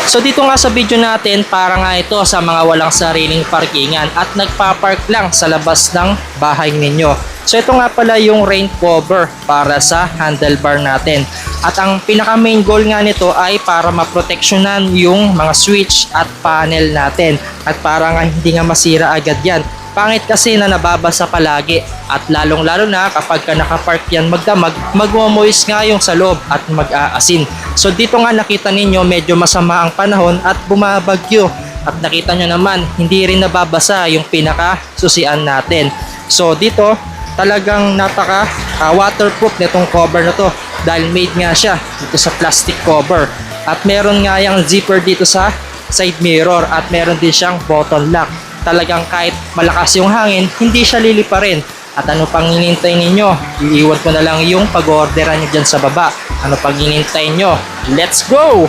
So dito nga sa video natin, para nga ito sa mga walang sariling parkingan at nagpa-park lang sa labas ng bahay ninyo. So ito nga pala yung rain cover para sa handlebar natin. At ang pinaka main goal nga nito ay para maproteksyonan yung mga switch at panel natin. At para nga hindi nga masira agad yan. Pangit kasi na nababasa palagi at lalong-lalo na kapag ka nakapark yan magdamag, magmo-moist nga yung sa loob at mag-aasin. So dito nga nakita ninyo medyo masama ang panahon at bumabagyo. At nakita nyo naman, hindi rin nababasa yung pinaka-susian natin. So dito, talagang napaka waterproof nitong cover na to dahil made nga siya dito sa plastic cover. At meron nga yung zipper dito sa side mirror at meron din siyang button lock. Talagang kahit malakas yung hangin, hindi siya lilipa rin. At ano pang hinintay ninyo? Iiwan ko na lang yung pag-orderan nyo dyan sa baba. Ano pang hinintay nyo? Let's go!